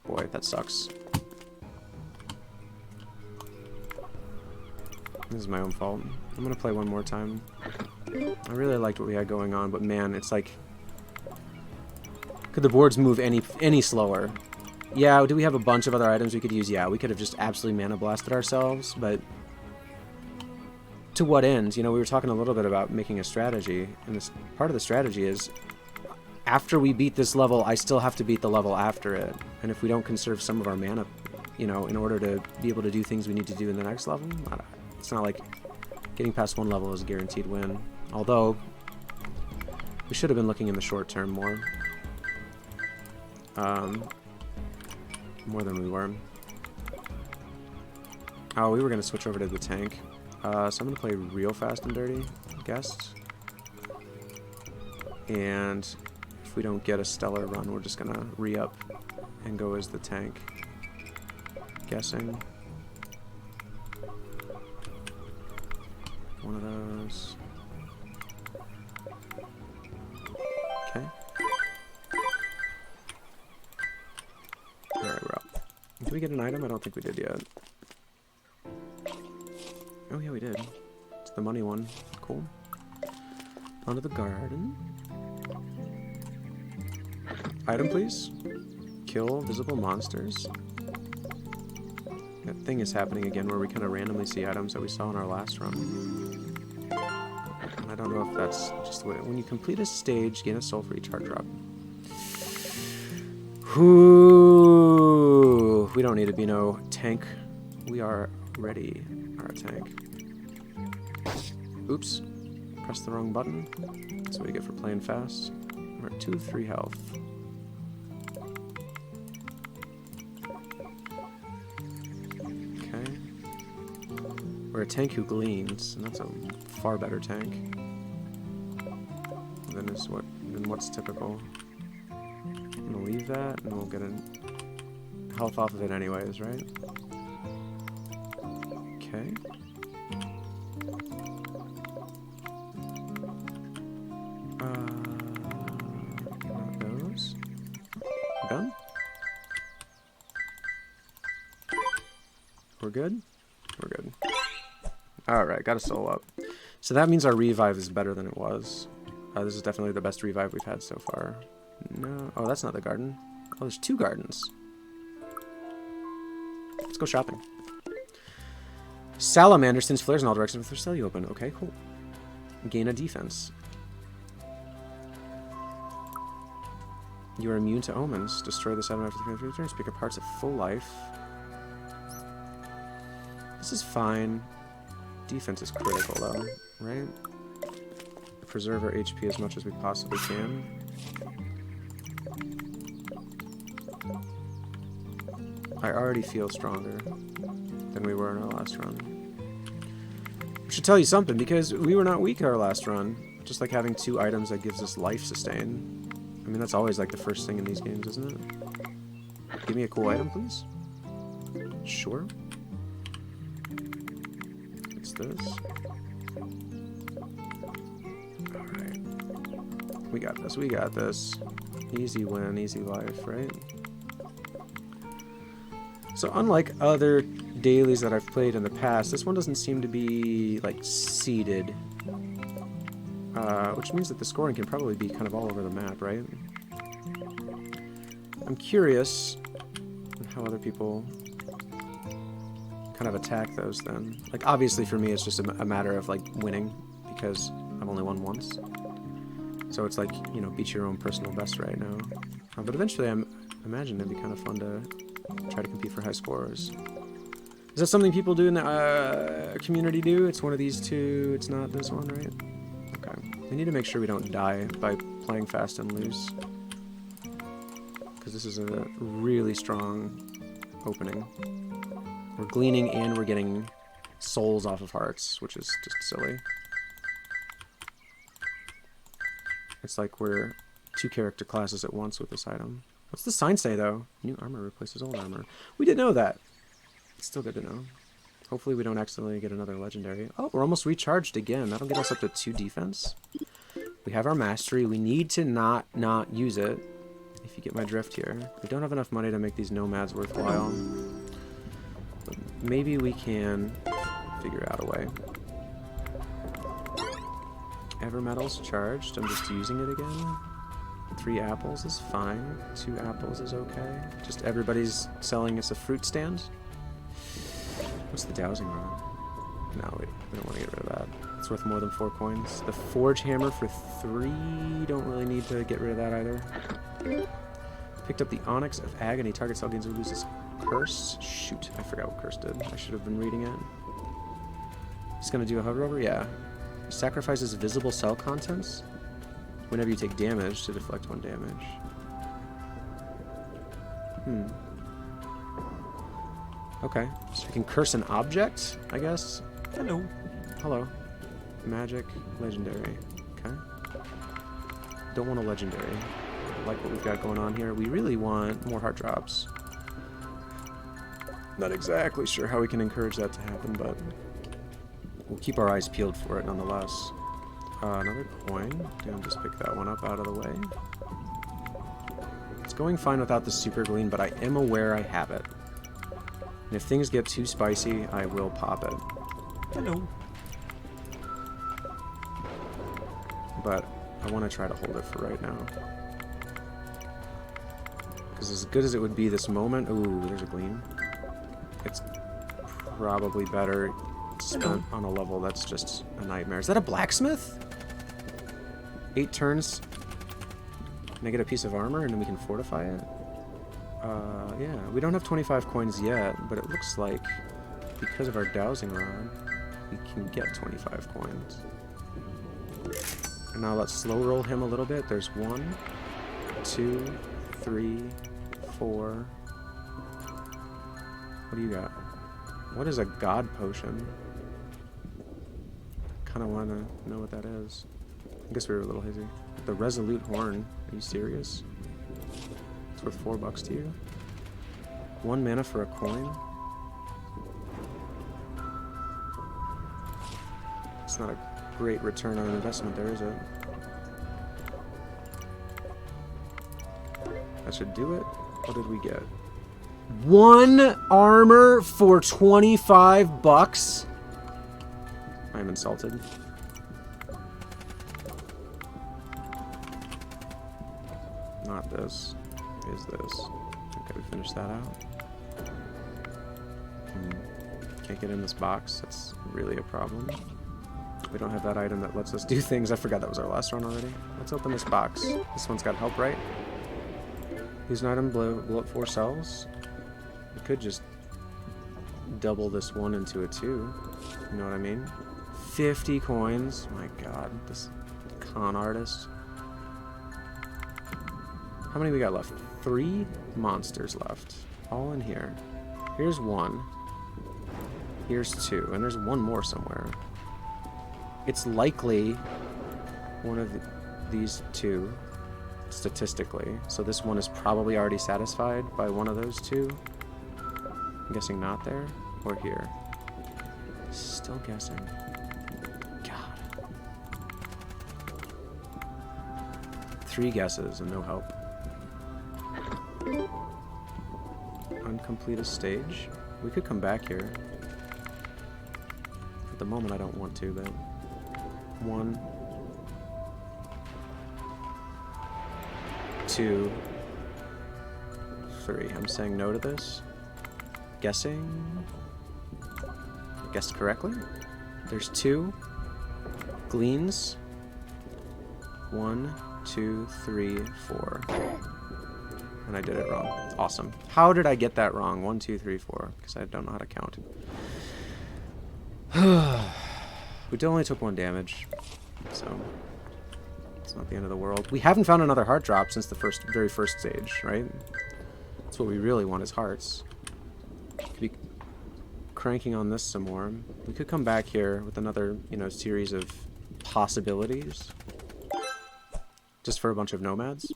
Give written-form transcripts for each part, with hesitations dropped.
Boy, that sucks. This is my own fault. I'm gonna play one more time. I really liked what we had going on, but man, it's like... Could the boards move any slower? Yeah, do we have a bunch of other items we could use? Yeah, we could have just absolutely mana blasted ourselves, but... To what end? You know, we were talking a little bit about making a strategy, and this part of the strategy is... After we beat this level, I still have to beat the level after it. And if we don't conserve some of our mana, you know, in order to be able to do things we need to do in the next level, it's not like getting past one level is a guaranteed win. Although, we should have been looking in the short term more. More than we were. Oh, we were going to switch over to the tank. So I'm going to play real fast and dirty, I guess. And if we don't get a stellar run, we're just going to re-up and go as the tank. Guessing. One of those. Okay. Alright, we're up. Did we get an item? I don't think we did yet. Oh yeah, we did. It's the money one. Cool. Onto the garden. Item, please. Kill visible monsters. That thing is happening again where we kind of randomly see items that we saw in our last run. And I don't know if that's just the way... When you complete a stage, gain a soul for each heart drop. Ooh, we don't need to be no tank. We are ready. Our tank. Oops. Press the wrong button. That's what we get for playing fast. We're at 2 of 3 health. Okay. We're a tank who gleans, and that's a far better tank than what's typical. I'm gonna leave that, and we'll get a health off of it anyways, right? Okay. Those. Done? We're good? We're good. Alright, got a soul up. So that means our revive is better than it was. This is definitely the best revive we've had so far. No. Oh, that's not the garden. Oh, there's 2 gardens. Let's go shopping. Salamander sends flares in all directions with their cell you open. Okay, cool. Gain a defense. You are immune to omens. Destroy this item after 3 turns. Pick up parts at full life. This is fine. Defense is critical, though, right? Preserve our HP as much as we possibly can. I already feel stronger than we were in our last run. I should tell you something, because we were not weak in our last run. Just like having 2 items that gives us life sustain. I mean, that's always like the first thing in these games, isn't it? Give me a cool item, please. Sure. It's this. Alright. We got this, we got this. Easy win, easy life, right? So unlike other dailies that I've played in the past, this one doesn't seem to be, like, seeded. Which means that the scoring can probably be kind of all over the map, right? I'm curious how other people kind of attack those then. Like, obviously for me it's just a matter of, like, winning, because I've only won once. So it's like, you know, beat your own personal best right now. But eventually I imagine it'd be kind of fun to try to compete for high scores. Is that something people do in the community do? It's one of these 2, it's not this one, right? Okay. We need to make sure we don't die by playing fast and loose. Because this is a really strong opening. We're gleaning and we're getting souls off of hearts, which is just silly. It's like we're 2 character classes at once with this item. What's the sign say, though? New armor replaces old armor. We didn't know that. It's still good to know. Hopefully we don't accidentally get another legendary. Oh, we're almost recharged again. That'll get us up to 2 defense. We have our mastery. We need to not use it. if you get my drift here. We don't have enough money to make these nomads worthwhile. But maybe we can figure out a way. Evermetal's charged. I'm just using it again. 3 apples is fine. 2 apples is okay. Just everybody's selling us a fruit stand. What's the dowsing rod? No, we don't want to get rid of that. It's worth more than 4 coins. The forge hammer for 3. Don't really need to get rid of that either. Picked up the Onyx of Agony. Target cell gains or loses curse. Shoot, I forgot what curse did. I should have been reading it. Just gonna do a hover over? Yeah. Sacrifices visible cell contents whenever you take damage to deflect 1 damage. Okay, so we can curse an object, I guess. Hello. Hello. Magic, legendary. Okay. Don't want a legendary. I like what we've got going on here. We really want more heart drops. Not exactly sure how we can encourage that to happen, but we'll keep our eyes peeled for it nonetheless. Another coin. Damn, just pick that one up out of the way. It's going fine without the super gleam, but I am aware I have it. And if things get too spicy, I will pop it. Hello. But I want to try to hold it for right now. Because as good as it would be this moment... Ooh, there's a gleam. It's probably better spent on a level that's just a nightmare. Is that a blacksmith? 8 turns. Can I get a piece of armor and then we can fortify it? Yeah, we don't have 25 coins yet, but it looks like because of our dowsing rod, we can get 25 coins. And now let's slow roll him a little bit. There's 1, 2, 3, 4. What do you got? What is a god potion? Kind of want to know what that is. I guess we were a little hazy. The Resolute Horn. Are you serious? It's worth $4 to you. 1 mana for a coin? It's not a great return on investment there, is it? That should do it. What did we get? 1 armor for $25? I'm insulted. Not this. Is this. Okay, we finished that out. Can't get in this box. That's really a problem. We don't have that item that lets us do things. I forgot that was our last run already. Let's open this box. This one's got help, right? Use an item, blow up 4 cells. We could just double this 1 into a 2. You know what I mean? 50 coins. My god, this con artist. How many we got left? 3 monsters left. All in here. Here's 1. Here's 2. And there's 1 more somewhere. It's likely one of these 2, statistically. So this one is probably already satisfied by one of those 2. I'm guessing not there, or here. Still guessing. God. 3 guesses and no help. Uncomplete a stage. We could come back here. At the moment I don't want to, but 1, 2, 3. I'm saying no to this. Guessing. I guessed correctly. There's 2 gleans. 1, 2, 3, 4. And I did it wrong. Awesome. How did I get that wrong? 1, 2, 3, 4. Because I don't know how to count. We only took 1 damage, so it's not the end of the world. We haven't found another heart drop since the very first stage, right? That's what we really want is hearts. Could be cranking on this some more. We could come back here with another, series of possibilities. Just for a bunch of nomads.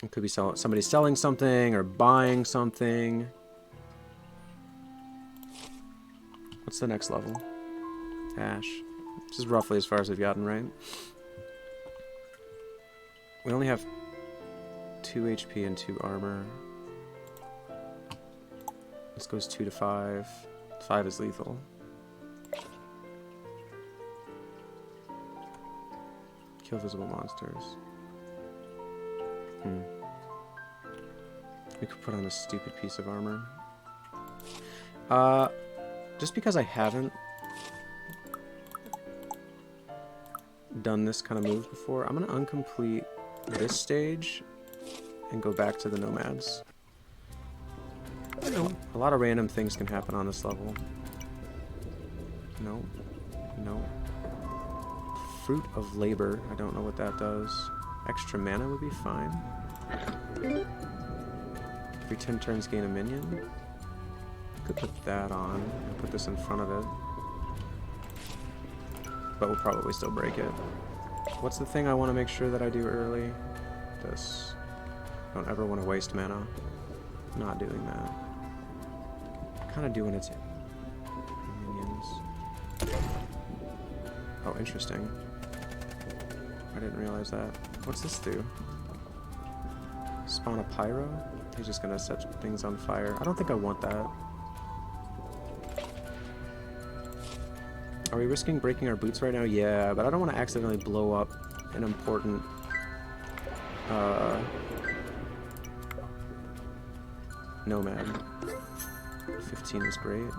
It could be somebody selling something or buying something. What's the next level? Ash. This is roughly as far as we've gotten, right? We only have 2 HP and 2 armor. This goes 2 to 5. 5 is lethal. Kill visible monsters. We could put on a stupid piece of armor. Just because I haven't done this kind of move before, I'm gonna uncomplete this stage and go back to the nomads. A lot of random things can happen on this level. No. No. Fruit of Labor. I don't know what that does. Extra mana would be fine. Every 10 turns gain a minion. Could put that on and put this in front of it. But we'll probably still break it. What's the thing I want to make sure that I do early? This. Don't ever want to waste mana. Not doing that. Kind of doing its minions. Oh, interesting. I didn't realize that. What's this do? Spawn a pyro? He's just gonna set things on fire. I don't think I want that. Are we risking breaking our boots right now? Yeah, but I don't want to accidentally blow up an important nomad. 15 is great.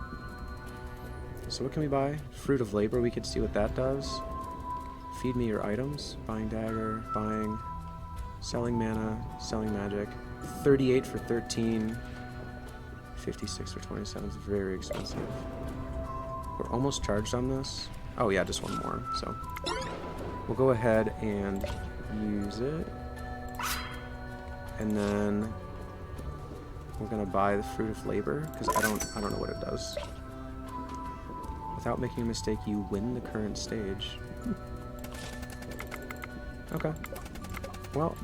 So what can we buy? Fruit of Labor, we could see what that does. Feed me your items. Buying dagger, buying, selling mana, selling magic. 38 for 13. 56 for 27 is very expensive. We're almost charged on this. Oh yeah, just one more. So we'll go ahead and use it. And then we're gonna buy the Fruit of Labor, because I don't know what it does. Without making a mistake, you win the current stage. Okay. Well,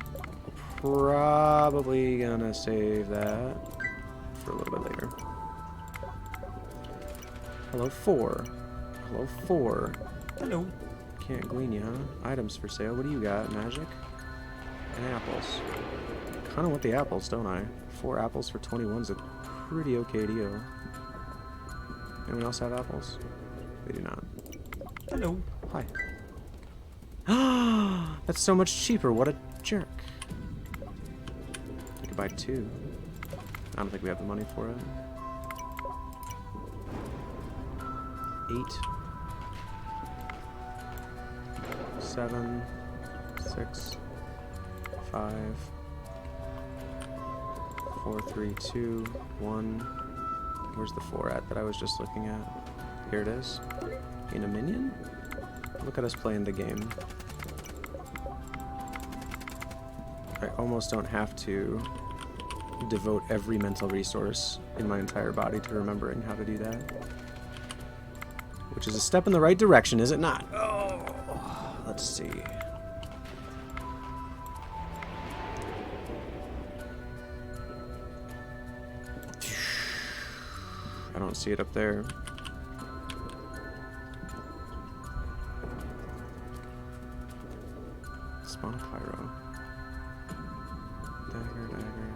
probably gonna save that for a little bit later. Hello, 4. Hello, 4. Hello. Can't glean you, huh? Items for sale. What do you got? Magic? And apples. Kind of want the apples, don't I? 4 apples for 21 is a pretty okay deal. Anyone else have apples? They do not. Hello. Hi. That's so much cheaper. What a jerk. I could buy 2. I don't think we have the money for it. 8. 7. 6. 5. 4, 3, 2, 1. Where's the 4 at that I was just looking at? Here it is. In a minion? Look at us playing the game. I almost don't have to devote every mental resource in my entire body to remembering how to do that. Which is a step in the right direction, is it not? Oh, let's see. I don't see it up there. Spawn a pyro. Dagger, dagger.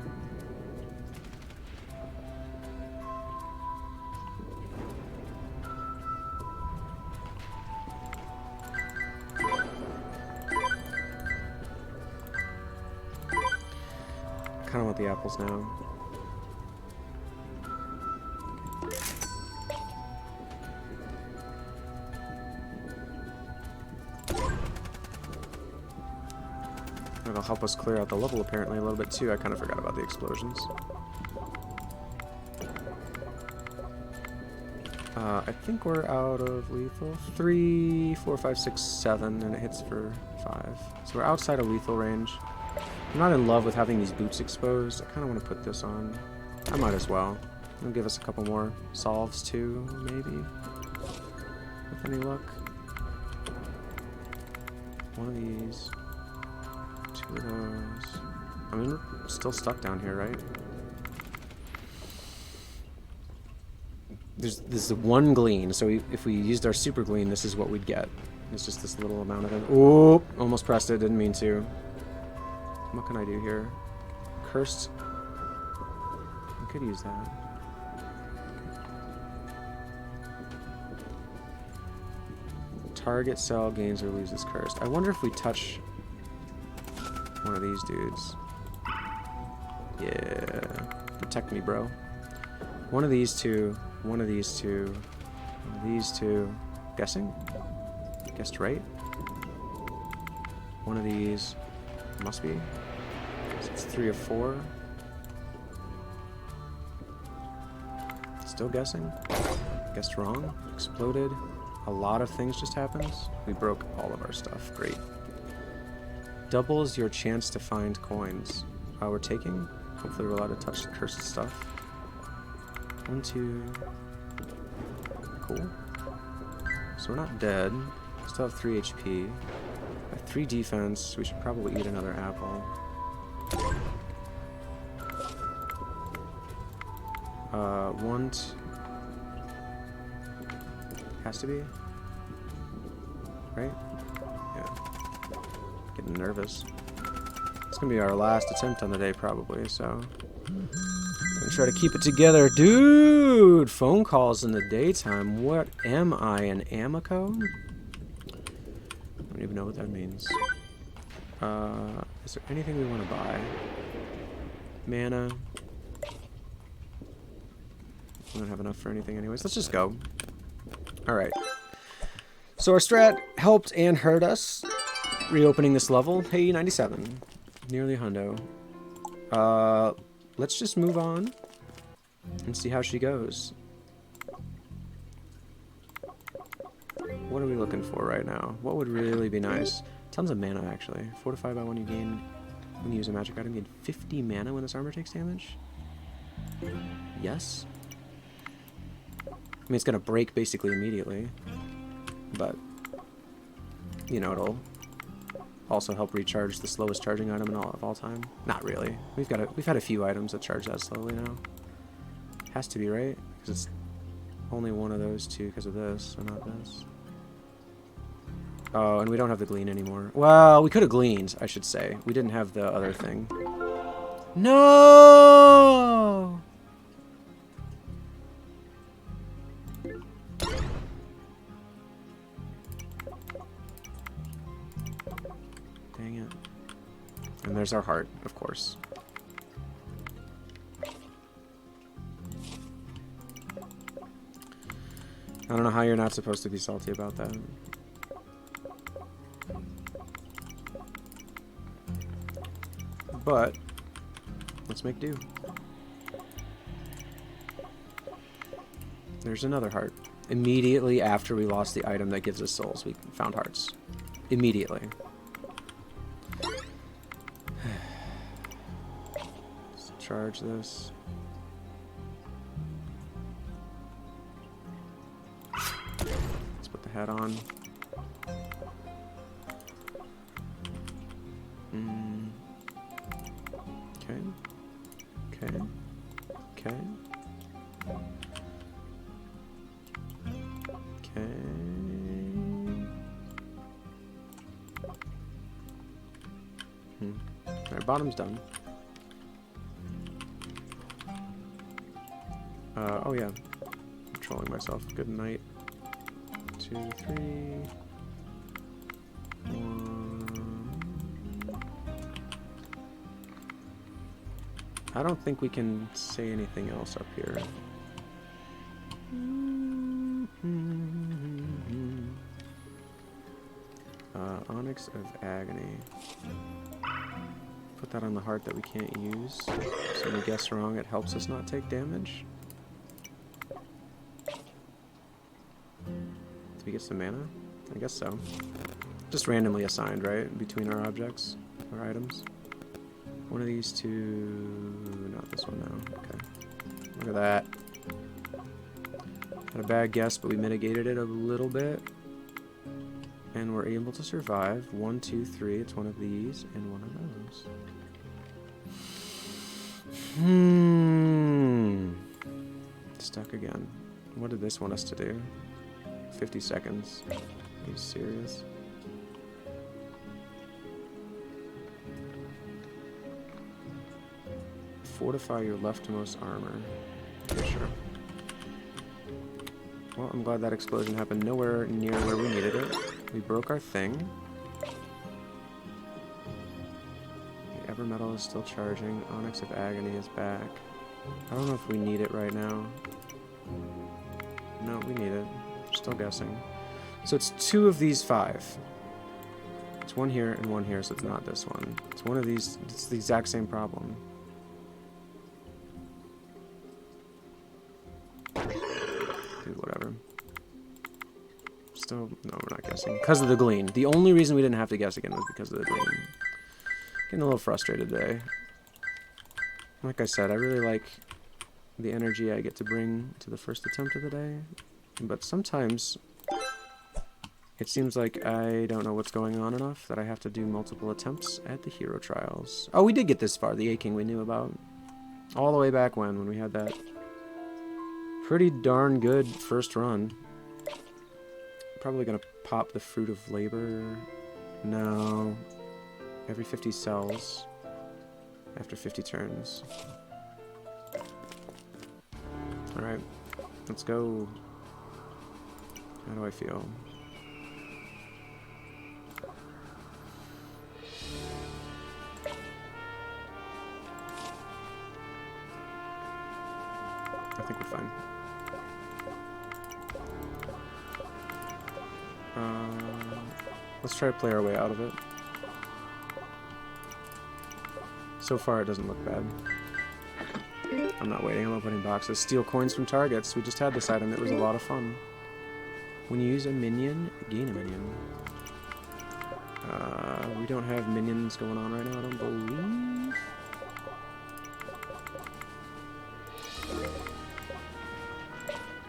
I kind of want the apples now. It'll help us clear out the level apparently a little bit too. I kind of forgot about the explosions. I think we're out of lethal. 3, 4, 5, 6, 7, and it hits for 5. So we're outside of lethal range. I'm not in love with having these boots exposed. I kind of want to put this on. I might as well. It'll give us a couple more solves too, maybe. With any luck. One of these. 2 of those. I mean, we're still stuck down here, right? There's one glean, so if we used our super glean, this is what we'd get. It's just this little amount of it. Oh, almost pressed it, didn't mean to. What can I do here? Cursed. We could use that. Target cell gains or loses cursed. I wonder if we touch one of these dudes. Yeah. Protect me, bro. One of these two. One of these two. One of these two. Guessing? Guessed right? One of these. Must be. So it's 3 or 4. Still guessing? Guessed wrong. Exploded. A lot of things just happened. We broke all of our stuff. Great. Doubles your chance to find coins. We're taking. Hopefully we're allowed to touch the cursed stuff. 1, 2. Cool. So we're not dead. Still have 3 HP. I have 3 defense. We should probably eat another apple. Want. Has to be. Right? Yeah. Getting nervous. It's gonna be our last attempt on the day, probably, so. I'm gonna try to keep it together. Dude! Phone calls in the daytime. What am I, an Amico? I don't even know what that means. Is there anything we want to buy? Mana. We don't have enough for anything anyways. Let's just go. Alright. So our strat helped and hurt us. Reopening this level. Hey, 97. Nearly a hundo. Let's just move on and see how she goes. What are we looking for right now? What would really be nice? Tons of mana, actually. Fortify by 1 you gain when you use a magic item. You gain 50 mana when this armor takes damage? Yes? I mean, it's going to break basically immediately. But, you know, it'll also help recharge the slowest charging item of all time. Not really. We've had a few items that charge that slowly now. Has to be, right? Because it's only one of those two because of this, and not this. Oh, and we don't have the glean anymore. Well, we could have gleaned, I should say. We didn't have the other thing. No! Dang it. And there's our heart, of course. I don't know how you're not supposed to be salty about that. But let's make do. There's another heart. Immediately after we lost the item that gives us souls, we found hearts. Immediately. Let's charge this. Let's put the hat on. Okay. Okay. Okay. Okay. Alright, bottom's done. Oh yeah. I'm trolling myself. Good night. 2, 3. 1. I don't think we can say anything else up here. Onyx of Agony. Put that on the heart that we can't use. So when we guess wrong, it helps us not take damage. Did we get some mana? I guess so. Just randomly assigned, right? Between our objects, our items. One of these two... Not this one now. Okay. Look at that. Had a bad guess, but we mitigated it a little bit. And we're able to survive. 1, 2, 3. It's one of these and one of those. Stuck again. What did this want us to do? 50 seconds. Are you serious? fortify your leftmost armor. Okay, sure. Well, I'm glad that explosion happened nowhere near where we needed it. We broke our thing. The Evermetal is still charging. Onyx of Agony is back. I don't know if we need it right now. No, we need it. Still guessing. So it's 2 of these 5. It's 1 here and 1 here, so it's not this one. It's one of these. It's the exact same problem. Dude, whatever. Still, no, we're not guessing. Because of the glean. The only reason we didn't have to guess again was because of the glean. Getting a little frustrated today. Like I said, I really like the energy I get to bring to the first attempt of the day. But sometimes it seems like I don't know what's going on enough that I have to do multiple attempts at the hero trials. Oh, we did get this far. The A-King we knew about. All the way back when we had that pretty darn good first run. Probably gonna pop the Fruit of Labor. No. Every 50 cells. After 50 turns. Alright. Let's go. How do I feel? I think we're fine. Let's try to play our way out of it. So far, it doesn't look bad. I'm not waiting. I'm opening boxes. Steal coins from targets. We just had this item. It was a lot of fun. When you use a minion, gain a minion. We don't have minions going on right now, I don't believe.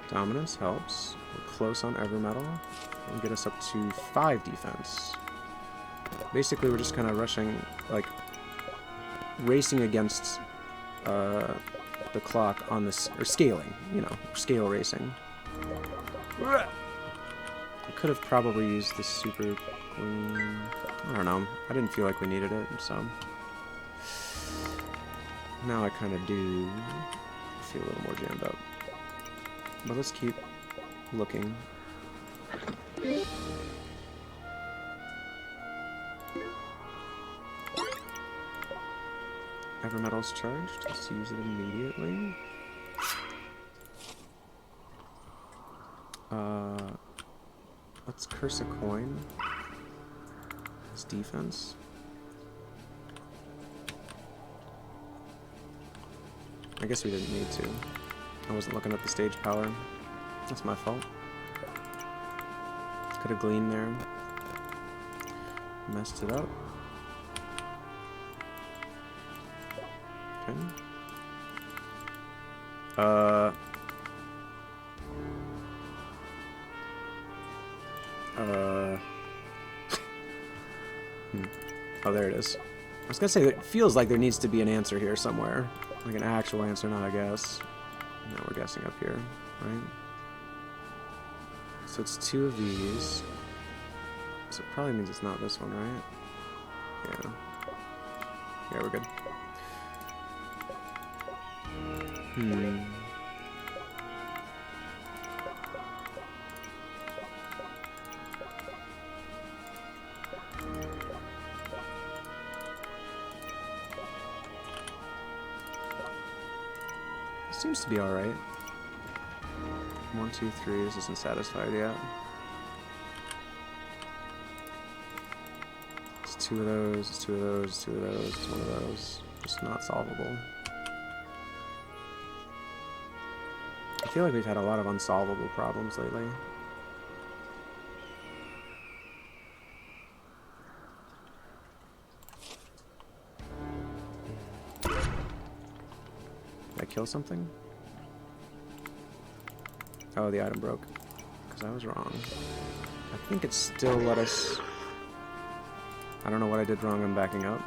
Dominance helps. We're close on Evermetal. It'll get us up to 5 defense. Basically, we're just kind of rushing, like, racing against the clock on this, or scaling, you know, scale racing. I could have probably used the super clean. I don't know. I didn't feel like we needed it, so now I kind of do feel a little more jammed up. But let's keep looking. Evermetal's charged. Let's use it immediately. Let's curse a coin. It's defense. I guess we didn't need to. I wasn't looking at the stage power. That's my fault. Could have gleaned there. Messed it up. Okay. Oh, there it is. I was gonna say, it feels like there needs to be an answer here somewhere. Like an actual answer, not a guess. Now we're guessing up here, right? So it's 2 of these. So it probably means it's not this one, right? Yeah. Yeah, we're good. Seems to be alright. 1, 2, 3. This isn't satisfied yet. It's 2 of those, it's 2 of those, it's 2 of those, it's 1 of those. Just not solvable. I feel like we've had a lot of unsolvable problems lately. Did I kill something? Oh, the item broke. Because I was wrong. I think it still let us... I don't know what I did wrong. I'm backing up.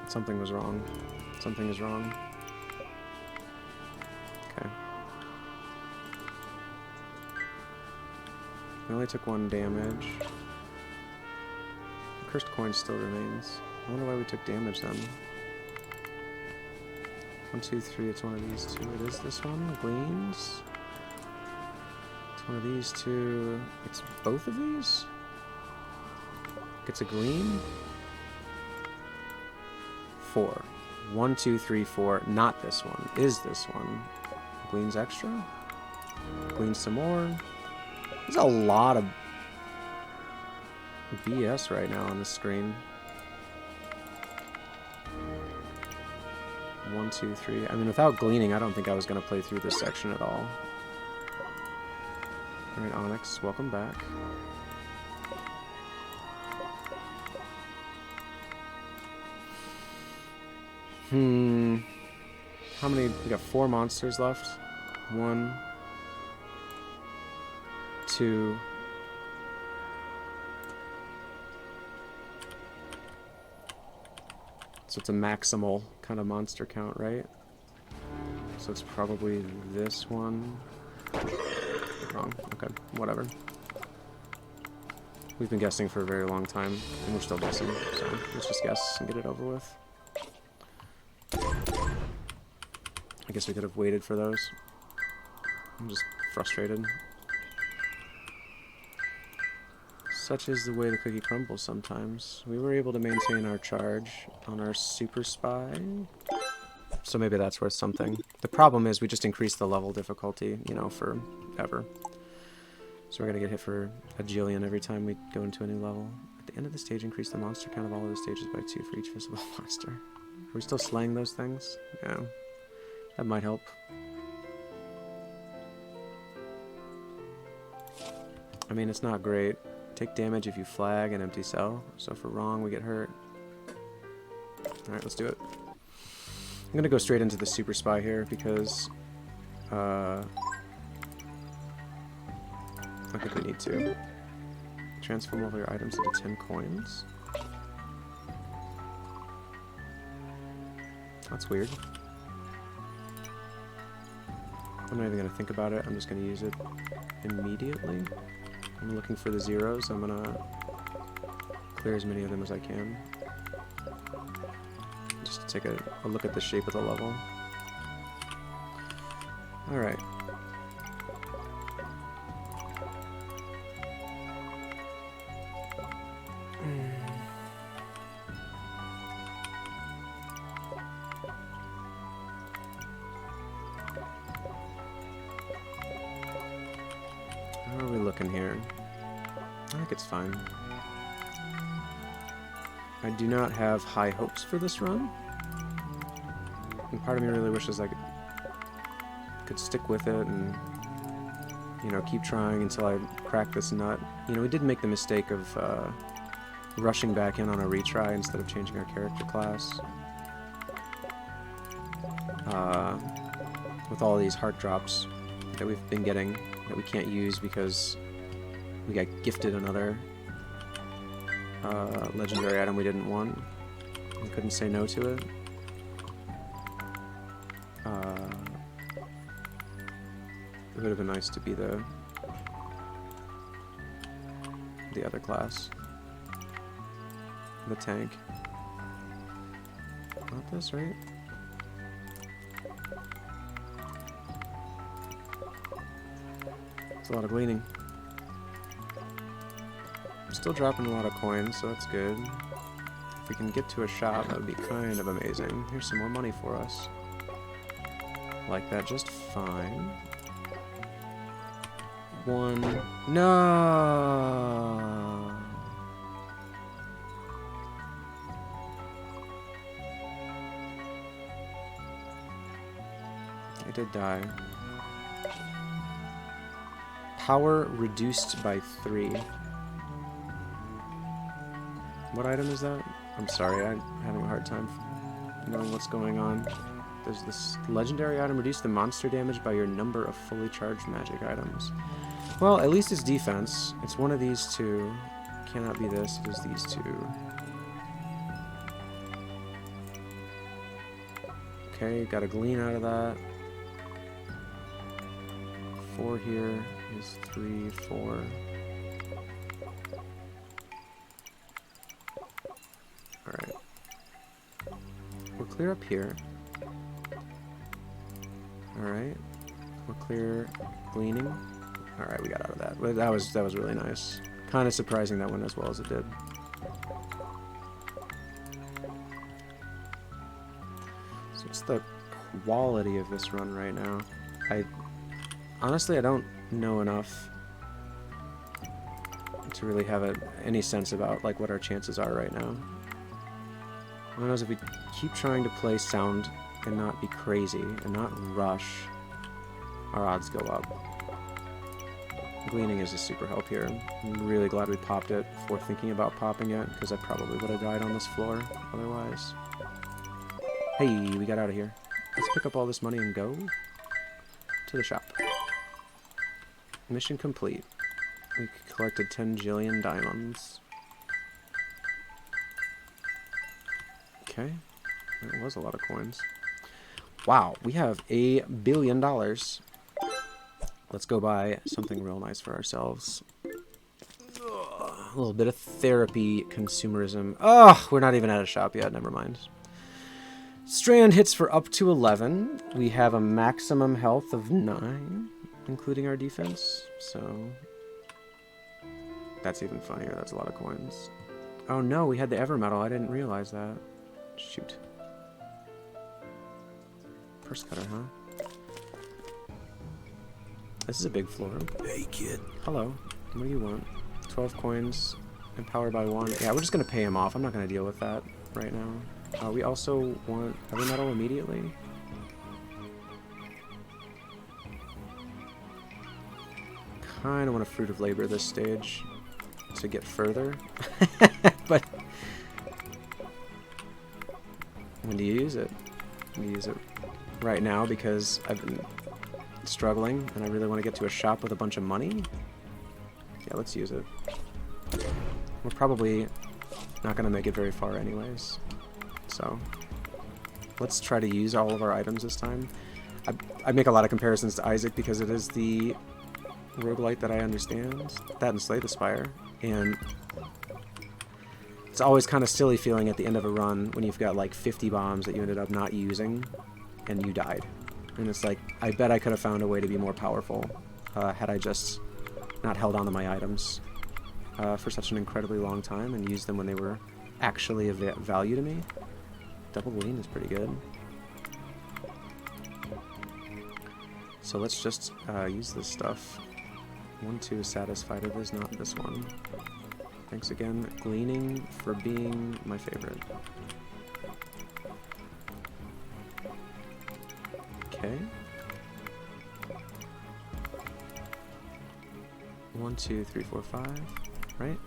Something was wrong. Something is wrong. Okay. I only took 1 damage. The cursed coin still remains. I wonder why we took damage then. 1, 2, 3, it's one of these two. It is this one. Gleans. It's one of these two. It's both of these? Gets a glean. 4. 1, 2, 3, 4. Not this one. Is this one. Gleans extra. Gleans some more. There's a lot of BS right now on the screen. 1, 2, 3. I mean, without gleaning, I don't think I was going to play through this section at all. Alright, Onyx, welcome back. How many? We got 4 monsters left. 1, 2. So it's a maximal kind of monster count, right? So it's probably this one. Wrong. Okay, whatever. We've been guessing for a very long time, and we're still guessing, so let's just guess and get it over with. I guess we could have waited for those. I'm just frustrated. Such is the way the cookie crumbles sometimes. We were able to maintain our charge on our super spy, so maybe that's worth something. The problem is we just increased the level difficulty, you know, forever. So we're gonna get hit for a jillion every time we go into a new level. At the end of the stage, increase the monster count of all of the stages by 2 for each visible monster. Are we still slaying those things? Yeah. That might help. I mean, it's not great. Take damage if you flag an empty cell. So if we're wrong, we get hurt. Alright, let's do it. I'm gonna go straight into the super spy here because I think we need to. Transform all of your items into 10 coins. That's weird. I'm not even going to think about it. I'm just going to use it immediately. I'm looking for the zeros. I'm going to clear as many of them as I can. Just to take a look at the shape of the level. Alright. How are we looking here? I think it's fine. I do not have high hopes for this run. And part of me really wishes I could stick with it and, you know, keep trying until I crack this nut. You know, we did make the mistake of rushing back in on a retry instead of changing our character class. With all these heart drops that we've been getting that we can't use because we got gifted another legendary item we didn't want. We couldn't say no to it. It would have been nice to be the other class. The tank. Not this, right? It's a lot of gleaning. I'm still dropping a lot of coins, so that's good. If we can get to a shop, that would be kind of amazing. Here's some more money for us. Like that just fine. One. No! I did die. Power reduced by 3. What item is that? I'm sorry, I'm having a hard time knowing what's going on. There's this legendary item, reduce the monster damage by your number of fully charged magic items. Well, at least it's defense. It's one of these two. Cannot be this, it is these two. Okay, got a glean out of that. 4 here is 3, 4. Alright. We're clear up here. Alright. We'll clear gleaning. Alright, we got out of that. But that was really nice. Kind of surprising that went as well as it did. So what's the quality of this run right now? Honestly, I don't know enough to really have any sense about like what our chances are right now. All I know is if we keep trying to play sound and not be crazy and not rush, our odds go up. Gleaning is a super help here. I'm really glad we popped it before thinking about popping it, because I probably would have died on this floor otherwise. Hey, we got out of here. Let's pick up all this money and go to the shop. Mission complete. We collected 10 jillion diamonds. Okay. That was a lot of coins. Wow, we have $1 billion. Let's go buy something real nice for ourselves. Ugh, a little bit of therapy consumerism. Oh, we're not even at a shop yet. Never mind. Strand hits for up to 11. We have a maximum health of 9, including our defense. So that's even funnier. That's a lot of coins. Oh no, we had the ever metal. I didn't realize that. Shoot. Purse cutter, huh? This is a big floor. Hey, kid. Hello. What do you want? 12 coins. Empowered by 1. Yeah, we're just going to pay him off. I'm not going to deal with that right now. We also want heavy metal immediately. Kind of want a fruit of labor this stage to get further. But when do you use it? I'm going to use it right now because I've been struggling and I really want to get to a shop with a bunch of money. Yeah, let's use it. We're probably not going to make it very far anyways. So let's try to use all of our items this time. I make a lot of comparisons to Isaac because it is the roguelite that I understand. That and Slay the Spire. And it's always kind of silly feeling at the end of a run when you've got like 50 bombs that you ended up not using and you died. And it's like, I bet I could have found a way to be more powerful had I just not held on to my items for such an incredibly long time and used them when they were actually of value to me. Double glean is pretty good. So let's just use this stuff. 1-2 is satisfied. It is not this one. Thanks again, gleaning, for being my favorite. Okay. 1, 2, 3, 4, 5. Right?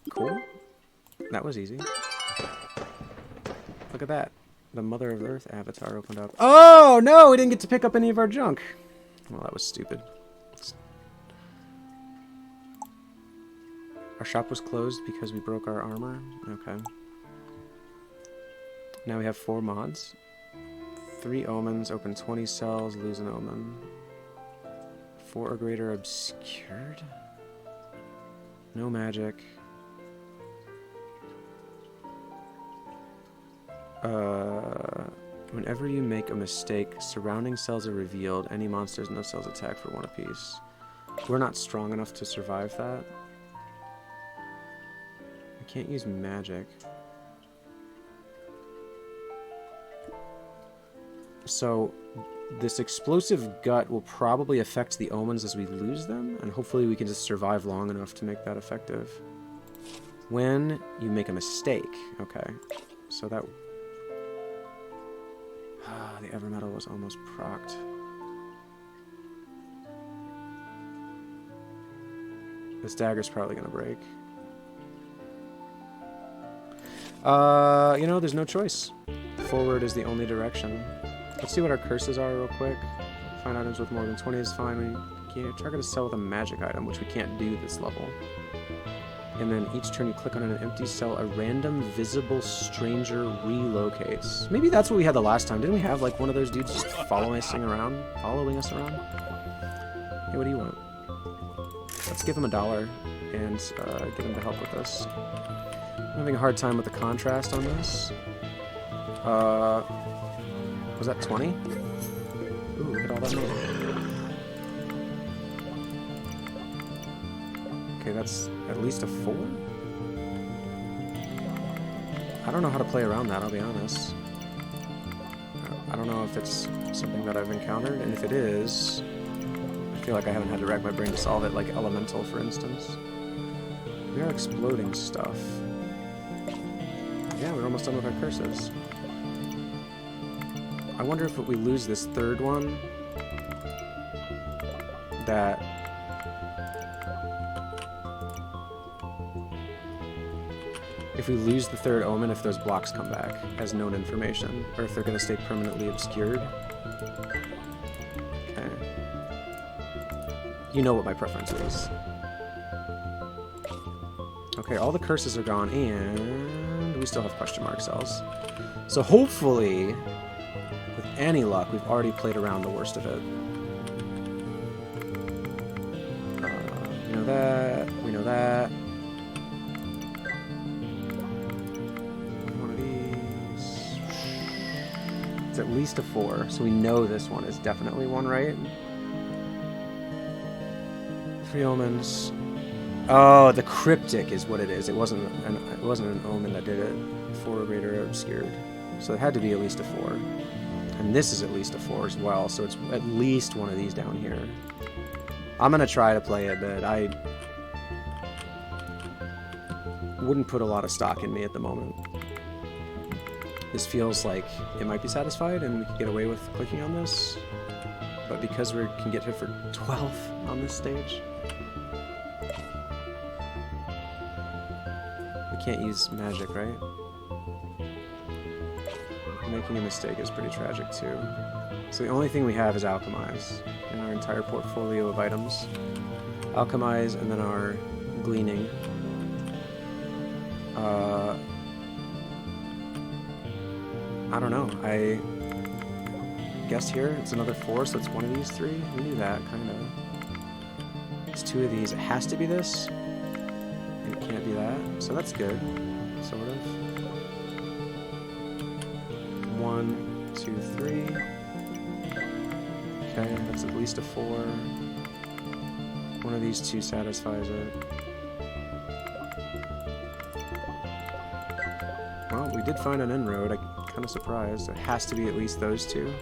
Cool. That was easy. Look at that. The Mother of Earth avatar opened up. Oh, no! We didn't get to pick up any of our junk. Well, that was stupid. Our shop was closed because we broke our armor. Okay. Now we have 4 mods. 3 omens, open 20 cells, lose an omen. 4 or greater obscured. No magic. Whenever you make a mistake, surrounding cells are revealed. Any monsters in those cells attack for 1 apiece. We're not strong enough to survive that. I can't use magic. So this explosive gut will probably affect the omens as we lose them, and hopefully we can just survive long enough to make that effective. When you make a mistake, okay, so that... the Evermetal was almost procced. This dagger's probably gonna break. You know, there's no choice. Forward is the only direction. Let's see what our curses are real quick. Find items with more than 20 is fine. We can't target a cell with a magic item, which we can't do this level. And then each turn you click on an empty cell, a random visible stranger relocates. Maybe that's what we had the last time. Didn't we have like one of those dudes just following us around? Hey, what do you want? Let's give him $1 and get him to help with this. I'm having a hard time with the contrast on this. Was that 20? Ooh, look at all that money. Okay, that's at least a 4? I don't know how to play around that, I'll be honest. I don't know if it's something that I've encountered, and if it is, I feel like I haven't had to rack my brain to solve it, like Elemental, for instance. We are exploding stuff. Yeah, we're almost done with our curses. I wonder if we lose this third one, that... If we lose the third omen, if those blocks come back as known information, or if they're going to stay permanently obscured. Okay. You know what my preference is. Okay, all the curses are gone, and we still have question mark cells. So hopefully, with any luck, we've already played around the worst of it. We know that, we know that. One of these. It's at least a 4, so we know this one is definitely one, right? 3 omens. Oh, the cryptic is what it is. It wasn't an omen that did it. 4 greater obscured. So it had to be at least a 4. And this is at least a 4 as well, so it's at least one of these down here. I'm gonna try to play it, but I wouldn't put a lot of stock in me at the moment. This feels like it might be satisfied and we could get away with clicking on this. But because we can get hit for 12 on this stage, we can't use magic, right? Making a mistake is pretty tragic too. So the only thing we have is Alchemize in our entire portfolio of items. Alchemize and then our Gleaning. I don't know. I guess here it's another 4, so it's one of these 3. We knew that, kind of. It's 2 of these. It has to be this. And it can't be that. So that's good, sort of. 1, 2, 3. Okay, that's at least a 4. One of these 2 satisfies it. Well, we did find an inroad. I'm kind of surprised. It has to be at least those 2.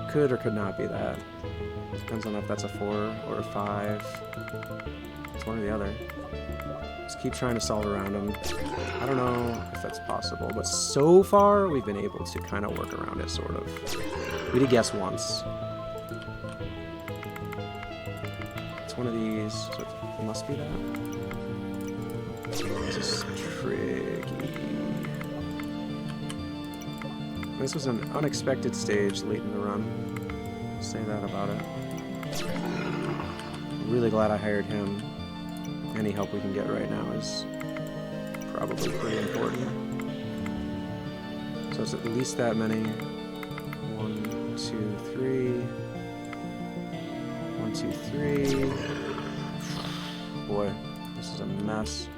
Could or could not be that. Depends on if that's a 4 or a 5. It's one or the other. Just keep trying to solve around them. I don't know if that's possible, but so far we've been able to kind of work around it, sort of. We did guess once. It's one of these, so it must be that. This is tricky. This was an unexpected stage late in the run. I'll say that about it. Really glad I hired him. Any help we can get right now is probably pretty important. So it's at least that many. 1, 2, 3. 1, 2, 3. Boy, this is a mess.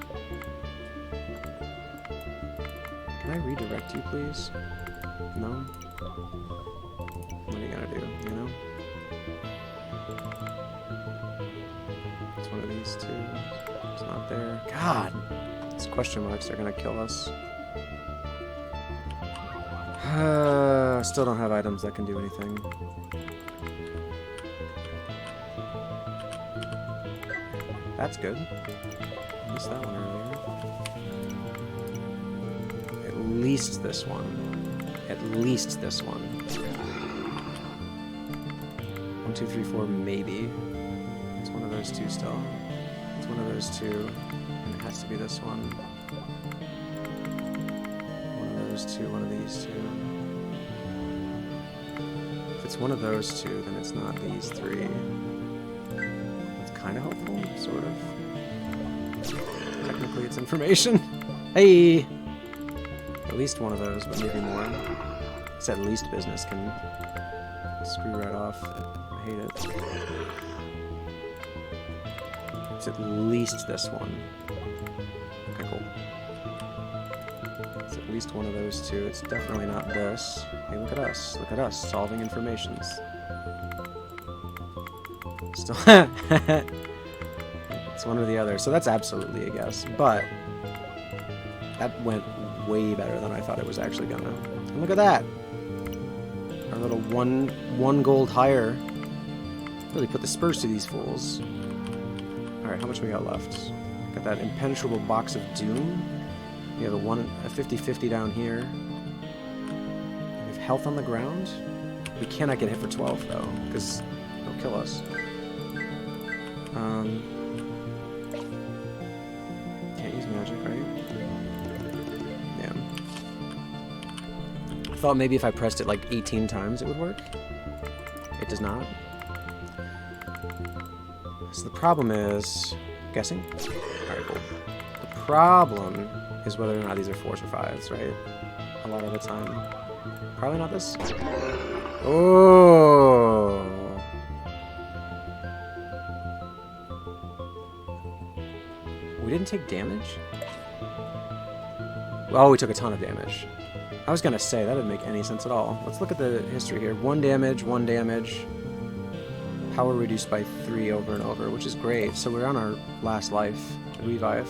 Can I redirect you, please? No? What are you gonna do, you know? It's one of these 2. It's not there. God! These question marks are gonna kill us. Still don't have items that can do anything. That's good. Missed that one earlier. At least this one. At least this one. 1, 2, 3, 4, maybe. It's one of those 2 still. It's one of those 2. And it has to be this one. One of those 2, one of these 2. If it's one of those 2, then it's not these 3. That's kind of hopeful, sort of. Technically, it's information. Hey! At least one of those, but maybe more. This at least business can screw right off. I hate it. It's at least this one. Okay, cool. It's at least one of those two. It's definitely not this. Hey, look at us. Look at us, solving informations. Still... It's one or the other. So that's absolutely a guess. But that went way better than I thought it was actually gonna. And look at that! Our little one gold higher. Really put the spurs to these fools. Alright, how much we got left? Got that impenetrable box of doom. We have a 50-50 down here. We have health on the ground. We cannot get hit for 12 though, because they'll kill us. Can't use magic, right? Yeah. I thought maybe if I pressed it like 18 times it would work. It does not. So the problem is... Guessing? Alright, cool. The problem is whether or not these are 4s or 5s, right? A lot of the time. Probably not this. Oh! We didn't take damage? Oh, we took a ton of damage. I was gonna say, that didn't make any sense at all. Let's look at the history here. 1 damage, 1 damage. Power reduced by 3 over and over, which is great. So we're on our last life. Revive.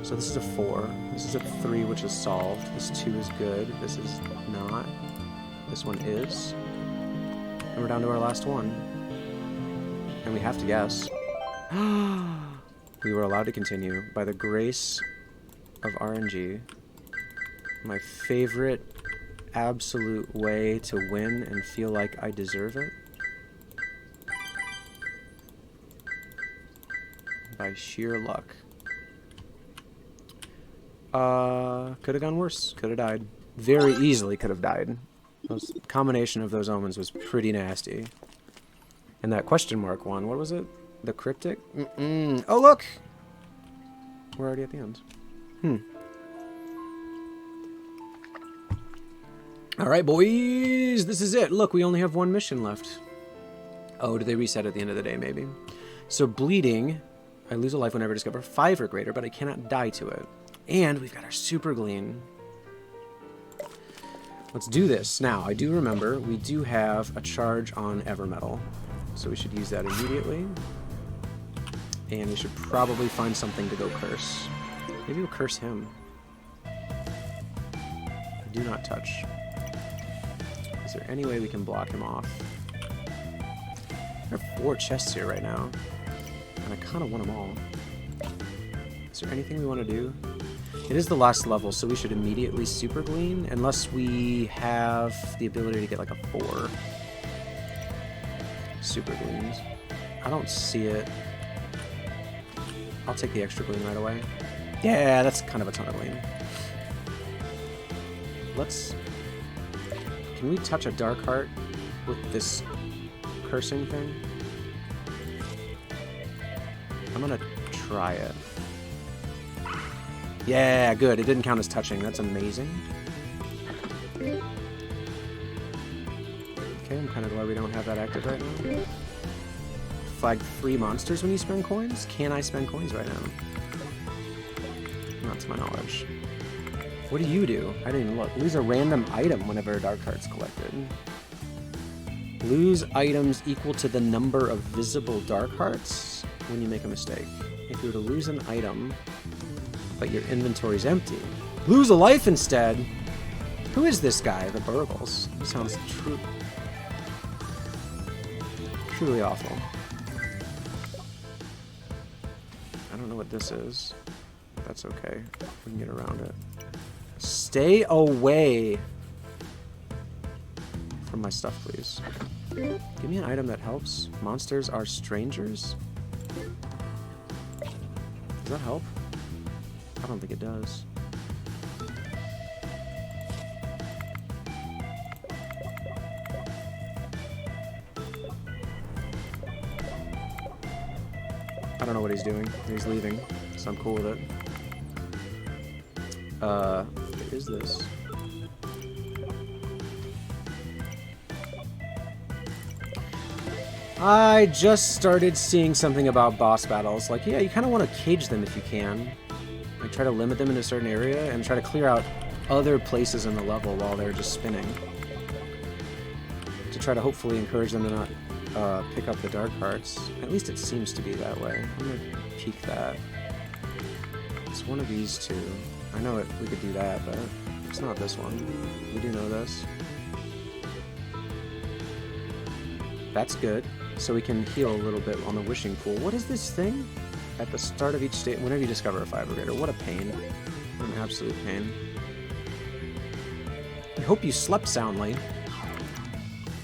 So this is a 4. This is a 3, which is solved. This 2 is good. This is not. This one is. And we're down to our last one. And we have to guess. We were allowed to continue by the grace of RNG. My favorite absolute way to win and feel like I deserve it. By sheer luck. Could have gone worse. Could have died. Very easily could have died. The combination of those omens was pretty nasty. And that question mark one, what was it? The cryptic? Oh, look! We're already at the end. Alright, boys! This is it. Look, we only have 1 mission left. Oh, do they reset at the end of the day, maybe? So, bleeding. I lose a life whenever I discover 5 or greater, but I cannot die to it. And we've got our super glean. Let's do this. Now, I do remember we do have a charge on Evermetal. So we should use that immediately. And we should probably find something to go curse. Maybe we'll curse him. Do not touch. Is there any way we can block him off? There are 4 chests here right now. And I kind of want them all. Is there anything we want to do? It is the last level, so we should immediately super glean, unless we have the ability to get like a 4. Super gleans. I don't see it. I'll take the extra glean right away. Yeah, that's kind of a ton of glean. Let's... Can we touch a dark heart with this cursing thing? I'm gonna try it. Yeah, good. It didn't count as touching. That's amazing. Okay, I'm kind of glad we don't have that active right now. Flag 3 monsters when you spend coins? Can I spend coins right now? Not to my knowledge. What do you do? I didn't even look. Lose a random item whenever a dark heart's collected. Lose items equal to the number of visible dark hearts when you make a mistake. If you were to lose an item, but your inventory's empty, lose a life instead. Who is this guy? The Burgles. He sounds truly awful. I don't know what this is. That's okay. We can get around it. Stay away from my stuff, please. Give me an item that helps. Monsters are strangers? Does that help? I don't think it does. I don't know what he's doing. He's leaving, so I'm cool with it. What is this? I just started seeing something about boss battles. Like, yeah, you kind of want to cage them if you can. Like, try to limit them in a certain area and try to clear out other places in the level while they're just spinning. To try to hopefully encourage them to not pick up the dark hearts. At least it seems to be that way. I'm going to peek that. It's one of these two. I know we could do that, but it's not this one. We do know this. That's good. So we can heal a little bit on the wishing pool. What is this thing? At the start of each stage, whenever you discover a vibrator. What a pain. What an absolute pain. I hope you slept soundly.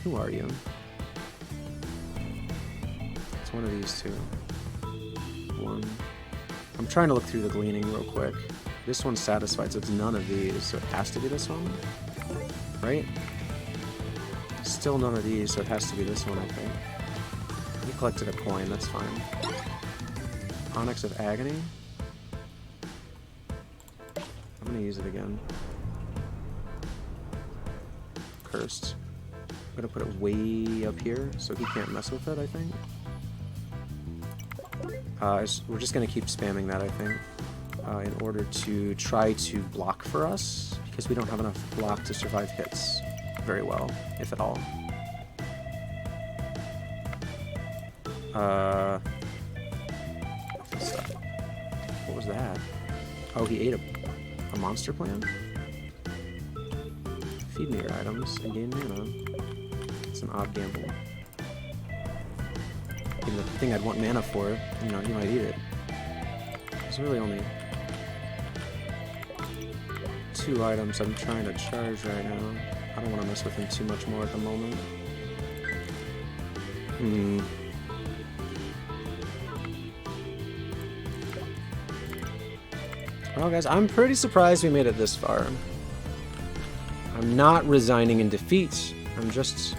Who are you? It's one of these two. One. I'm trying to look through the gleaning real quick. This one's satisfied, so it's none of these, so it has to be this one. Right? Still none of these, so it has to be this one, I think. You collected a coin, that's fine. Onyx of Agony. I'm gonna use it again. Cursed. I'm gonna put it way up here, so he can't mess with it, I think. We're just gonna keep spamming that, I think, in order to try to block for us, because we don't have enough block to survive hits very well, if at all. What was that? Oh, he ate a monster plant? Feed me your items and gain mana. It's an odd gamble. Even the thing I'd want mana for, you know, you might eat it. There's really only 2 items I'm trying to charge right now. I don't want to mess with him too much more at the moment. Well, guys, I'm pretty surprised we made it this far. I'm not resigning in defeat. I'm just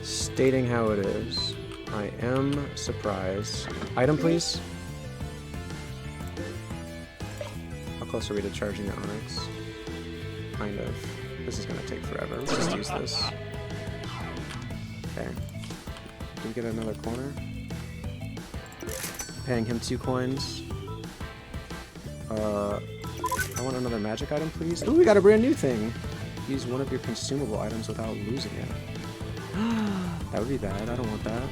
stating how it is. I am surprised. Item, please. How close are we to charging the Onyx? Kind of. This is going to take forever. Let's just use this. Okay. Did we get another corner? Paying him 2 coins. I want another magic item, please. Ooh, we got a brand new thing. Use one of your consumable items without losing it. That would be bad. I don't want that.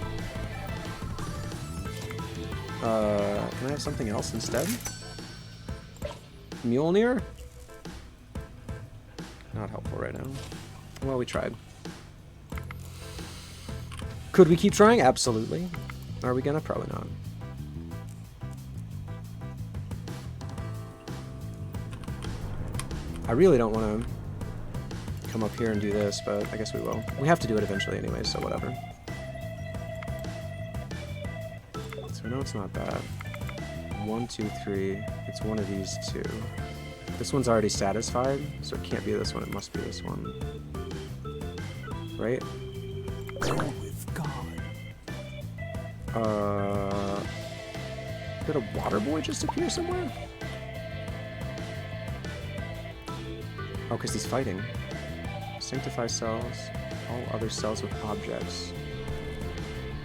Can I have something else instead? Mjolnir? Not helpful right now. Well, we tried. Could we keep trying? Absolutely. Are we gonna? Probably not. I really don't want to come up here and do this, but I guess we will. We have to do it eventually anyway, so whatever. So no, it's not bad. 1, 2, 3. It's one of these 2. This one's already satisfied, so it can't be this one. It must be this one. Right? Go with God. Did a water boy just appear somewhere? Oh, because he's fighting. Sanctify cells. All other cells with objects.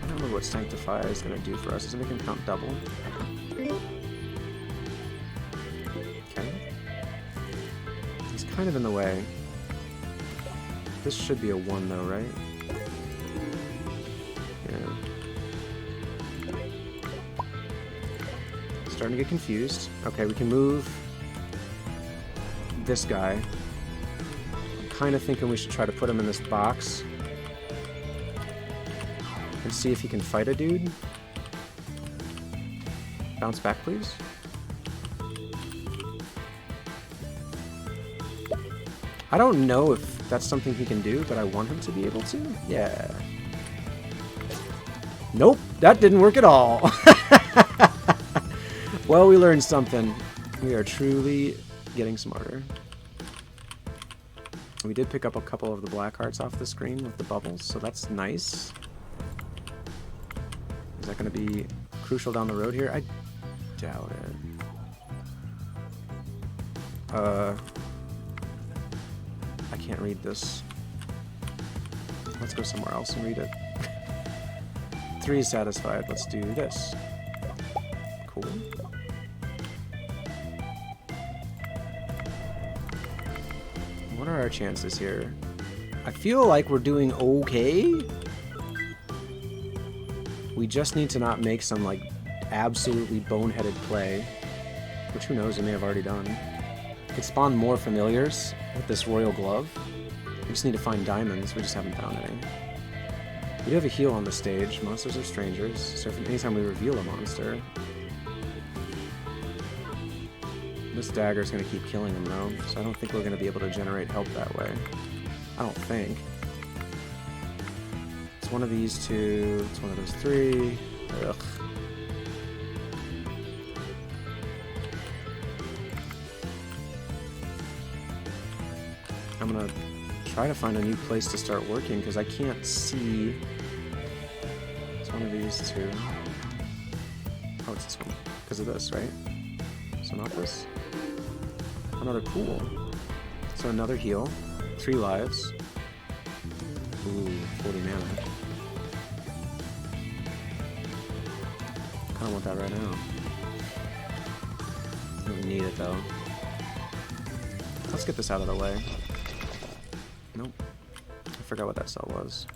I don't know what Sanctify is going to do for us. Does it make him count double? Okay. He's kind of in the way. This should be a 1 though, right? Yeah. Starting to get confused. Okay, we can move this guy. Kind of thinking we should try to put him in this box and see if he can fight a dude. Bounce back, please. I don't know if that's something he can do, but I want him to be able to. Yeah. Nope, that didn't work at all. Well, we learned something. We are truly getting smarter. We did pick up a couple of the black hearts off the screen with the bubbles, so that's nice. Is that going to be crucial down the road here? I doubt it. I can't read this. Let's go somewhere else and read it. 3 is satisfied. Let's do this. Cool. What are our chances here? I feel like we're doing okay. We just need to not make some, like, absolutely boneheaded play. Which, who knows, we may have already done. Could spawn more familiars with this Royal Glove. We just need to find diamonds. We just haven't found any. We do have a heal on the stage. Monsters are strangers. So if anytime we reveal a monster... This dagger is going to keep killing them, though. So I don't think we're going to be able to generate help that way. I don't think. It's one of these two. It's one of those 3. Ugh. I'm gonna try to find a new place to start working because I can't see. It's one of these 2. Oh, it's this one. Because of this, right? So not this. Another pool. So another heal. 3 lives. Ooh, 40 mana. Kinda want that right now. I don't need it though. Let's get this out of the way. Nope. I forgot what that cell was.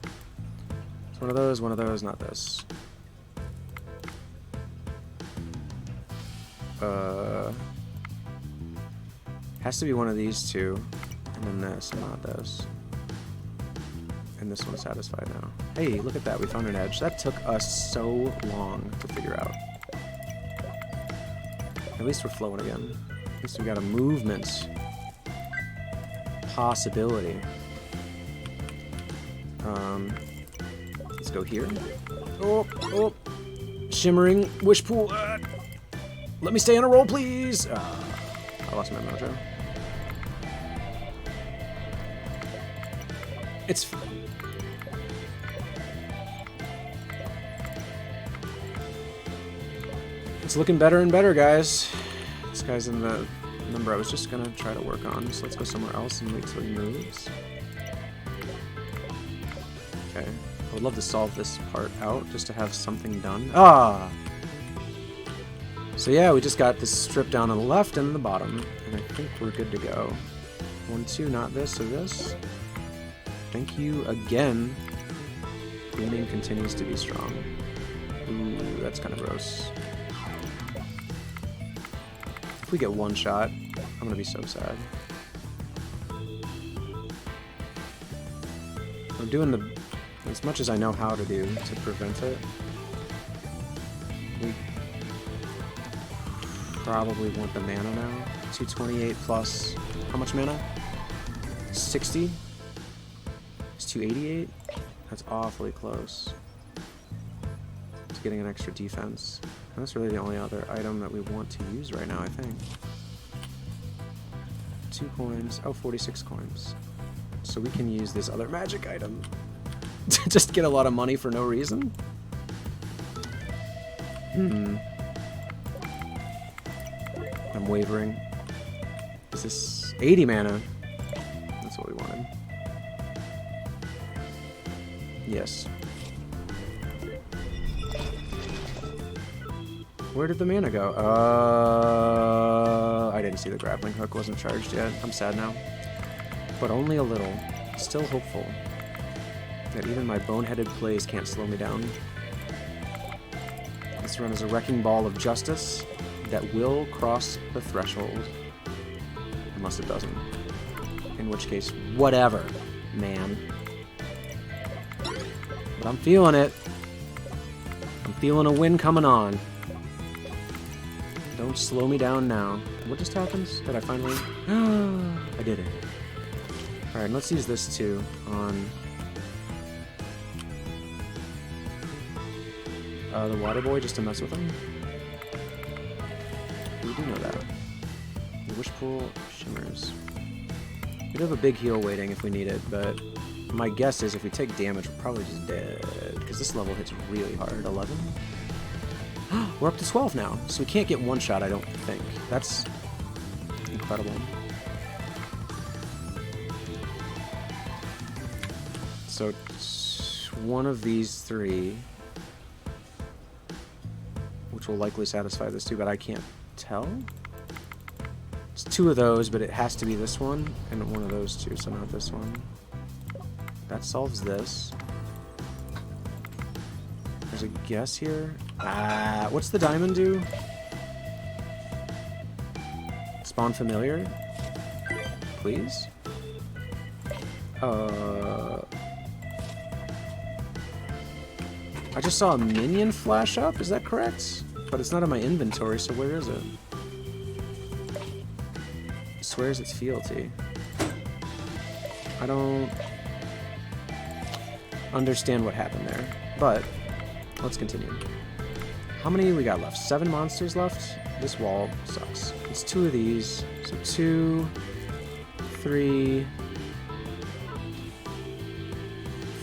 It's one of those, not this. Has to be one of these 2. And then this, not this. And this one's satisfied now. Hey, look at that, we found an edge. That took us so long to figure out. At least we're flowing again. At least we got a movement possibility. Let's go here. Oh, shimmering wish pool. Let me stay on a roll, please. I lost my mojo. It's looking better and better, guys. This guy's in the number I was just gonna try to work on, so let's go somewhere else and wait till he moves. Okay. I would love to solve this part out, just to have something done. Ah! So yeah, we just got this strip down on the left and the bottom, and I think we're good to go. 1, 2, not this, or this. Thank you again. Cleaning continues to be strong. Ooh, that's kind of gross. If we get 1 shot, I'm gonna be so sad. I'm doing as much as I know how to do to prevent it. We probably want the mana now. 228 plus, how much mana? 60? It's 288? That's awfully close to getting an extra defense. And that's really the only other item that we want to use right now, I think. 2 coins. Oh, 46 coins. So we can use this other magic item to just get a lot of money for no reason? I'm wavering. Is this 80 mana? That's what we wanted. Yes. Where did the mana go? I didn't see the grappling hook, wasn't charged yet. I'm sad now. But only a little. Still hopeful that even my boneheaded plays can't slow me down. This run is a wrecking ball of justice that will cross the threshold. Unless it doesn't. In which case, whatever, man. But I'm feeling it. I'm feeling a win coming on. Don't slow me down now. What just happens? Did I finally... I did it. Alright, let's use this too on... the water boy, just to mess with him. We do know that. The wish pool shimmers. We do have a big heal waiting if we need it, but my guess is if we take damage, we're probably just dead. Because this level hits really hard. 11? We're up to 12 now, so we can't get 1 shot, I don't think. That's incredible. So one of these 3 which will likely satisfy this too, but I can't tell. It's 2 of those, but it has to be this one and one of those 2, so not this one. That solves this. There's a guess here. What's the diamond do? Spawn familiar? Please? I just saw a minion flash up, is that correct? But it's not in my inventory, so where is it? It swears it's fealty. I don't understand what happened there, but let's continue. How many we got left? 7 monsters left? This wall sucks. It's 2 of these, so 2, 3,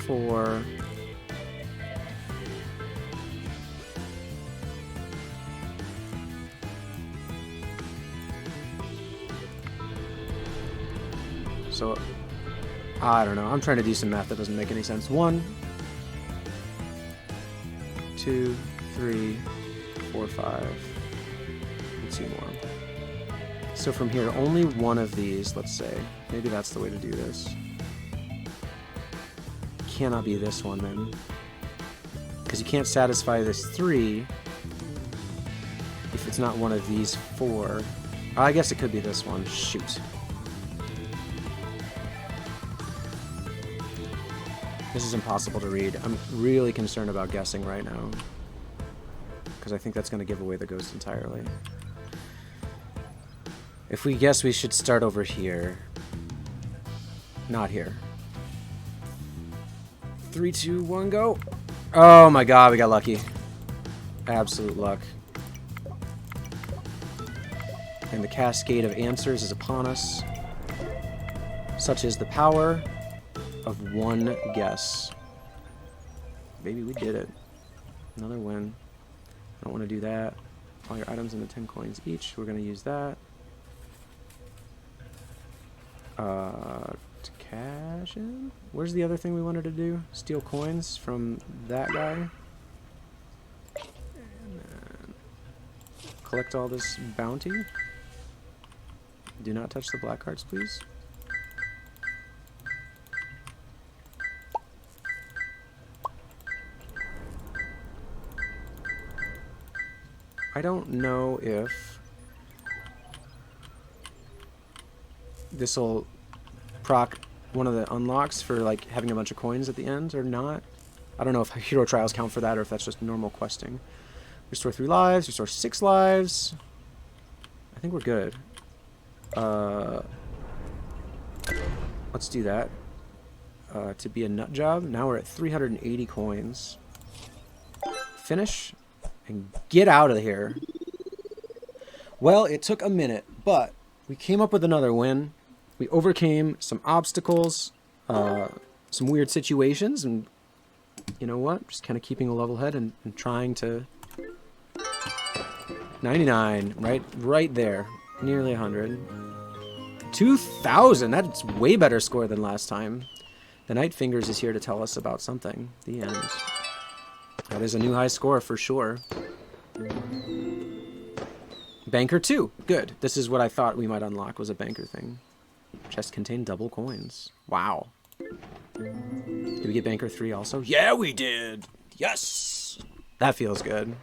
4. So, I don't know. I'm trying to do some math that doesn't make any sense. 1, 2, 3, 4, 5, and 2 more. So from here, only one of these, let's say. Maybe that's the way to do this. Cannot be this one then. Because you can't satisfy this 3 if it's not one of these 4. I guess it could be this one. Shoot. This is impossible to read. I'm really concerned about guessing right now, because I think that's going to give away the ghost entirely. If we guess, we should start over here. Not here. 3, 2, 1, go! Oh my god, we got lucky. Absolute luck. And the cascade of answers is upon us. Such is the power of one guess. Baby, we did it. Another win. I don't want to do that. All your items into 10 coins each. We're going to use that. To cash in? Where's the other thing we wanted to do? Steal coins from that guy. And then collect all this bounty. Do not touch the black hearts, please. I don't know if this will proc one of the unlocks for like having a bunch of coins at the end or not. I don't know if hero trials count for that or if that's just normal questing. Restore 3 lives, restore 6 lives. I think we're good. Let's do that. To be a nut job. Now we're at 380 coins. Finish. And get out of here. Well, it took a minute, but we came up with another win. We overcame some obstacles, some weird situations, and you know what? Just kind of keeping a level head and trying to... 99, right there. Nearly 100. 2,000! That's way better score than last time. The Night Fingers is here to tell us about something. The end. That is a new high score for sure. Banker 2. Good. This is what I thought we might unlock, was a banker thing. Chest contained double coins. Wow. Did we get banker 3 also? Yeah, we did! Yes! That feels good.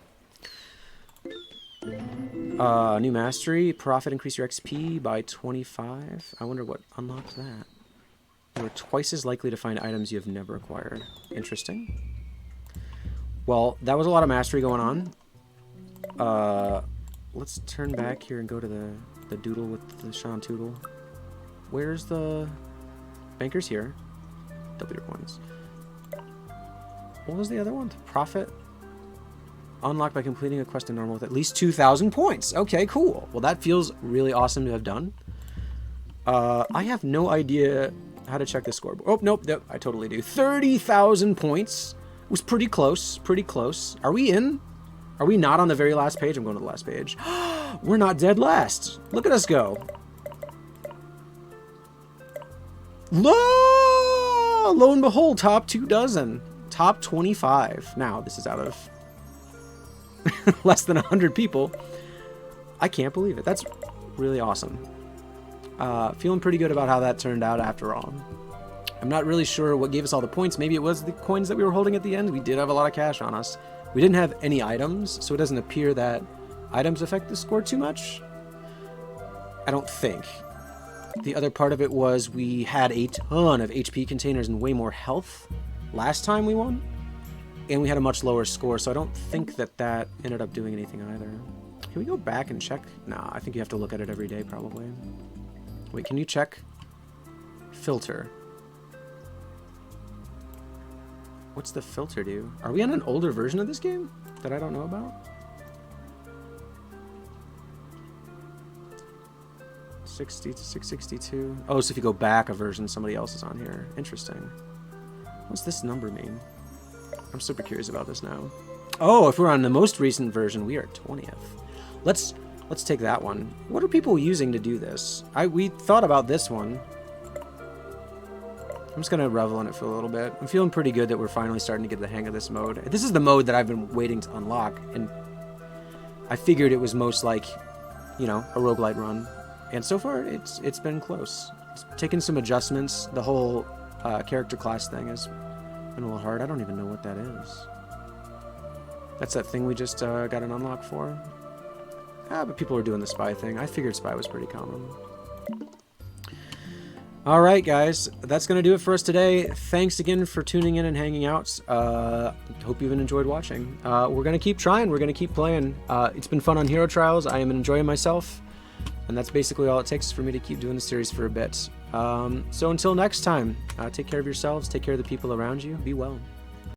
New mastery. Profit, increase your XP by 25. I wonder what unlocks that. You are twice as likely to find items you have never acquired. Interesting. Well, that was a lot of mastery going on. Let's turn back here and go to the doodle with the Shantoodle. Where's the... Banker's here. Double your coins. What was the other one? Profit? Unlocked by completing a quest in normal with at least 2,000 points. Okay, cool. Well, that feels really awesome to have done. I have no idea how to check the scoreboard. Oh, nope, I totally do. 30,000 points. It was pretty close, pretty close. Are we in? Are we not on the very last page? I'm going to the last page. We're not dead last. Look at us go. Lo and behold, top 2 dozen. Top 25. Now, this is out of less than 100 people. I can't believe it. That's really awesome. Feeling pretty good about how that turned out after all. I'm not really sure what gave us all the points. Maybe it was the coins that we were holding at the end. We did have a lot of cash on us. We didn't have any items, so it doesn't appear that items affect the score too much. I don't think. The other part of it was we had a ton of HP containers and way more health last time we won. And we had a much lower score, so I don't think that that ended up doing anything either. Can we go back and check? Nah, I think you have to look at it every day, probably. Wait, can you check? Filter. What's the filter do? Are we on an older version of this game that I don't know about? 60 to 662. Oh, so if you go back a version, somebody else is on here. Interesting. What's this number mean? I'm super curious about this now. Oh, if we're on the most recent version, we are 20th. Let's take that one. What are people using to do this? We thought about this one. I'm just gonna revel in it for a little bit. I'm feeling pretty good that we're finally starting to get the hang of this mode. This is the mode that I've been waiting to unlock, and I figured it was most like, you know, a roguelite run. And so far, it's been close. It's taken some adjustments. The whole character class thing has been a little hard. I don't even know what that is. That's that thing we just got an unlock for. But people are doing the spy thing. I figured spy was pretty common. Alright guys, that's going to do it for us today. Thanks again for tuning in and hanging out. Hope you've enjoyed watching. We're going to keep trying. We're going to keep playing. It's been fun on Hero Trials. I am enjoying myself. And that's basically all it takes for me to keep doing the series for a bit. So until next time, take care of yourselves. Take care of the people around you. Be well.